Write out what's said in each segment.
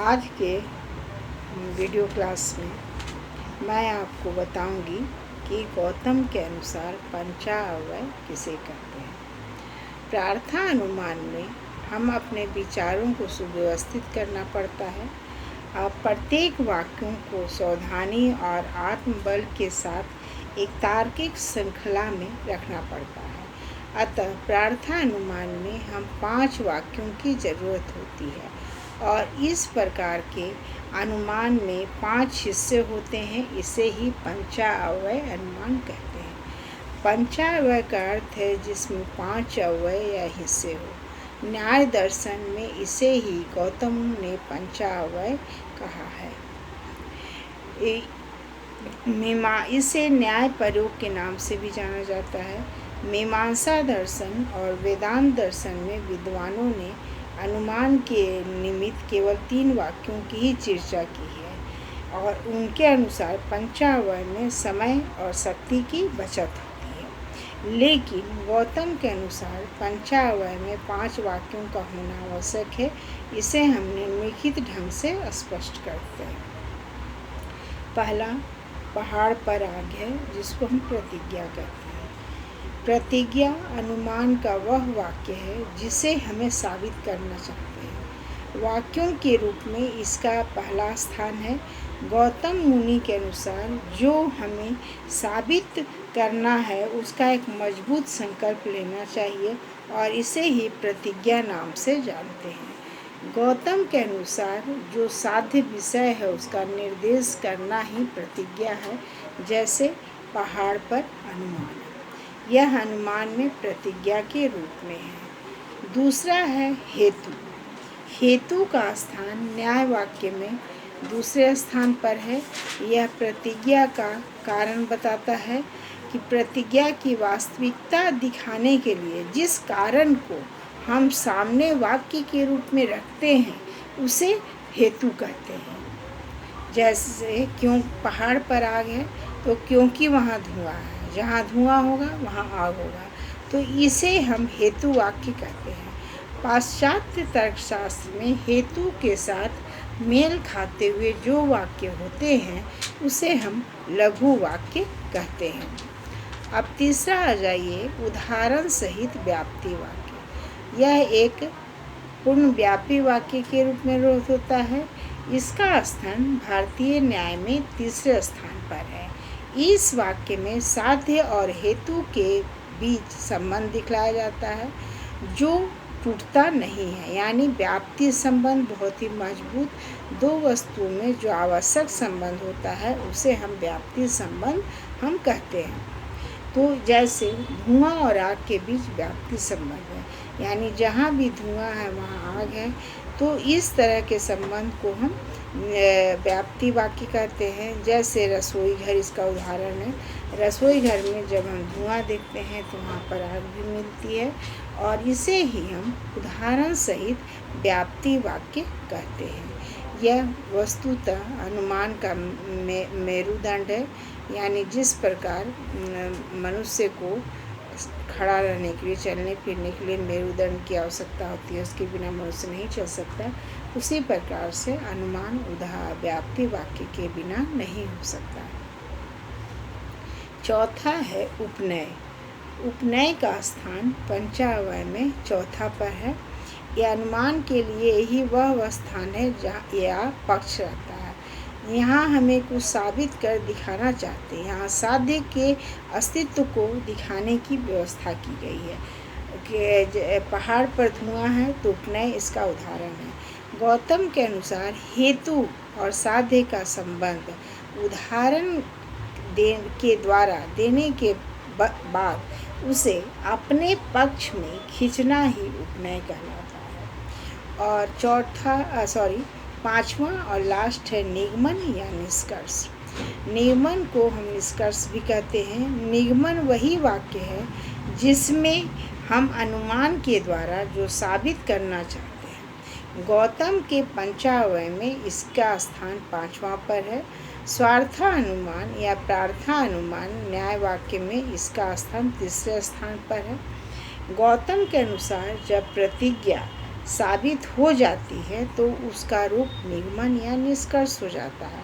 आज के video class में मैं आपको बताऊंगी कि गौतम के अनुसार पंचाअव्यय किसे कहते हैं। प्रार्थना अनुमान में हम अपने विचारों को सुव्यवस्थित करना पड़ता है। अब प्रत्येक वाक्यों को सावधानी और आत्मबल के साथ एक तार्किक श्रृंखला में रखना पड़ता है। अतः प्रार्थना अनुमान में हम 5 वाक्यों की ज़रूरत होती है और इस प्रकार के अनुमान में 5 हिस्से होते हैं। इसे ही पंचाअव्यय अनुमान कहते हैं। पंचाअव्यय का अर्थ है जिसमें 5 अव्यय या हिस्से हो। न्याय दर्शन में इसे ही गौतम ने पंचाअव्यय कहा है। इसे न्याय प्रयोग के नाम से भी जाना जाता है। मीमांसा दर्शन और वेदांत दर्शन में विद्वानों ने अनुमान के निमित्त केवल 3 वाक्यों की ही चर्चा की है और उनके अनुसार पंचाअव्यय में समय और शक्ति की बचत होती है। लेकिन गौतम के अनुसार पंचाअव्यय में 5 वाक्यों का होना आवश्यक है। इसे हम निम्नलिखित ढंग से स्पष्ट करते हैं। पहला, पहाड़ पर आग है, जिसको हम प्रतिज्ञा कहते हैं। प्रतिज्ञा अनुमान का वह वाक्य है जिसे हमें साबित करना चाहते हैं। वाक्यों के रूप में इसका पहला स्थान है। गौतम मुनि के अनुसार जो हमें साबित करना है उसका एक मजबूत संकल्प लेना चाहिए और इसे ही प्रतिज्ञा नाम से जानते हैं। गौतम के अनुसार जो साध्य विषय है उसका निर्देश करना ही प्रतिज्ञा है, जैसे पहाड़ पर अनुमान। यह अनुमान में प्रतिज्ञा के रूप में है। दूसरा है हेतु। हेतु का स्थान न्याय वाक्य में दूसरे स्थान पर है। यह प्रतिज्ञा का कारण बताता है कि प्रतिज्ञा की वास्तविकता दिखाने के लिए जिस कारण को हम सामने वाक्य के रूप में रखते हैं उसे हेतु कहते हैं। जैसे क्यों पहाड़ पर आग है, तो क्योंकि वहाँ धुआं है, जहाँ धुआं होगा वहाँ आग होगा, तो इसे हम हेतु वाक्य कहते हैं। पाश्चात्य तर्कशास्त्र में हेतु के साथ मेल खाते हुए जो वाक्य होते हैं उसे हम लघु वाक्य कहते हैं। अब तीसरा आ जाइए, उदाहरण सहित व्याप्ति वाक्य। यह एक पूर्ण व्यापी वाक्य के रूप में होता है। इसका स्थान भारतीय न्याय में तीसरे स्थान पर है। इस वाक्य में साध्य और हेतु के बीच संबंध दिखलाया जाता है जो टूटता नहीं है, यानी व्याप्ति संबंध बहुत ही मजबूत। 2 वस्तुओं में जो आवश्यक संबंध होता है उसे हम व्याप्ति संबंध हम कहते हैं। तो जैसे धुआं और आग के बीच व्याप्ति संबंध है, यानी जहाँ भी धुआं है वहाँ आग है। तो इस तरह के संबंध को हम व्याप्ति वाक्य कहते हैं। जैसे रसोई घर इसका उदाहरण है। रसोई घर में जब हम धुआं देखते हैं तो वहाँ पर आग भी मिलती है और इसे ही हम उदाहरण सहित व्याप्ति वाक्य कहते हैं। यह वस्तुतः अनुमान का मेरुदंड है, यानी जिस प्रकार मनुष्य को खड़ा रहने के लिए, चलने फिरने के लिए मेरुदंड की आवश्यकता होती है, उसके बिना मनुष्य नहीं चल सकता, उसी प्रकार से अनुमान व्याप्ति वाक्य के बिना नहीं हो सकता। चौथा है उपनय। उपनय का स्थान पंचाअव्यय में चौथा पर है। यह अनुमान के लिए ही वह स्थान है जहाँ यह पक्ष रहता है। यहाँ हमें कुछ साबित कर दिखाना चाहते हैं। यहाँ साध्य के अस्तित्व को दिखाने की व्यवस्था की गई है कि पहाड़ पर धुआं है तो उपनय इसका उदाहरण है। गौतम के अनुसार हेतु और साध्य का संबंध उदाहरण के द्वारा देने के बाद उसे अपने पक्ष में खींचना ही उपनय कहलाता है। और पांचवा और लास्ट है निगमन या निष्कर्ष। निगमन को हम निष्कर्ष भी कहते हैं। निगमन वही वाक्य है जिसमें हम अनुमान के द्वारा जो साबित करना चाहते हैं। गौतम के पंचाअव्यय में इसका स्थान 5वां पर है। स्वार्थ अनुमान या प्रार्थना अनुमान न्याय वाक्य में इसका स्थान 3रे स्थान पर है। गौतम के अनुसार जब प्रतिज्ञा साबित हो जाती है तो उसका रूप निगमन या निष्कर्ष हो जाता है।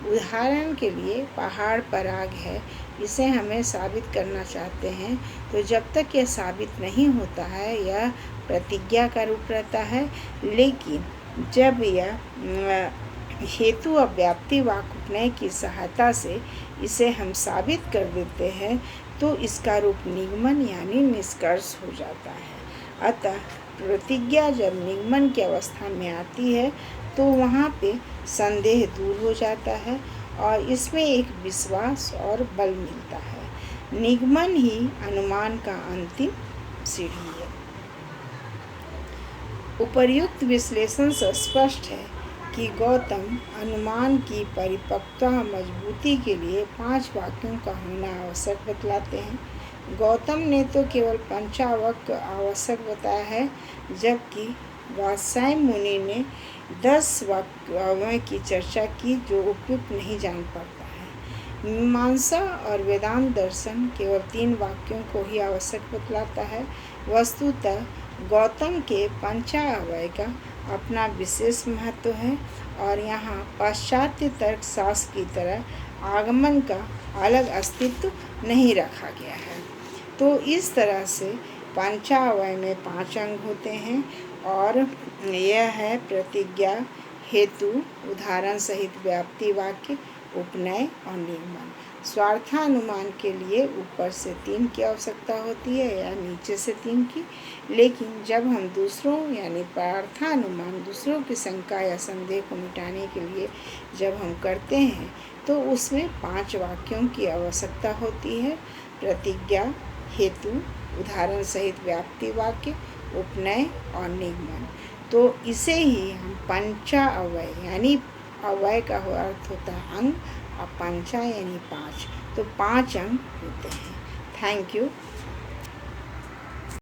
उदाहरण के लिए पहाड़ पराग है, इसे हमें साबित करना चाहते हैं, तो जब तक यह साबित नहीं होता है यह प्रतिज्ञा का रूप रहता है। लेकिन जब यह हेतु और व्याप्ति वाक्य उपनय की सहायता से इसे हम साबित कर देते हैं तो इसका रूप निगमन यानी निष्कर्ष हो जाता है। अतः प्रतिज्ञा जब निगमन की अवस्था में आती है तो वहाँ पे संदेह दूर हो जाता है और इसमें एक विश्वास और बल मिलता है। निगमन ही अनुमान का अंतिम सीढ़ी है। उपर्युक्त विश्लेषण से स्पष्ट है कि गौतम अनुमान की परिपक्वता मजबूती के लिए 5 वाक्यों का होना आवश्यक बतलाते हैं। गौतम ने तो केवल पंचावाक्य आवश्यक बताया है, जबकि वात्स्यायन मुनि ने 10 वाक्यों की चर्चा की जो उपयुक्त नहीं जान पड़ता है। मीमांसा और वेदांत दर्शन केवल 3 वाक्यों को ही आवश्यक बतलाता है। वस्तुतः गौतम के पंचावय का अपना विशेष महत्व है और यहाँ पाश्चात्य तर्कशास्त्र की तरह आगमन का अलग अस्तित्व नहीं रखा गया है। तो इस तरह से पंचावय में 5 अंग होते हैं और यह है प्रतिज्ञा, हेतु, उदाहरण सहित व्याप्ति वाक्य, उपनय और निगमन। स्वार्थानुमान के लिए ऊपर से 3 की आवश्यकता होती है या नीचे से 3 की, लेकिन जब हम दूसरों यानी पार्थानुमान दूसरों की शंका या संदेह को मिटाने के लिए जब हम करते हैं तो उसमें 5 वाक्यों की आवश्यकता होती है। प्रतिज्ञा, हेतु, उदाहरण सहित व्याप्ति वाक्य, उपनय और निगमन। तो इसे ही हम पंचा अवय यानी अवय का अर्थ होता है अंग और पंचा यानी 5, तो 5 अंग होते हैं। Thank you.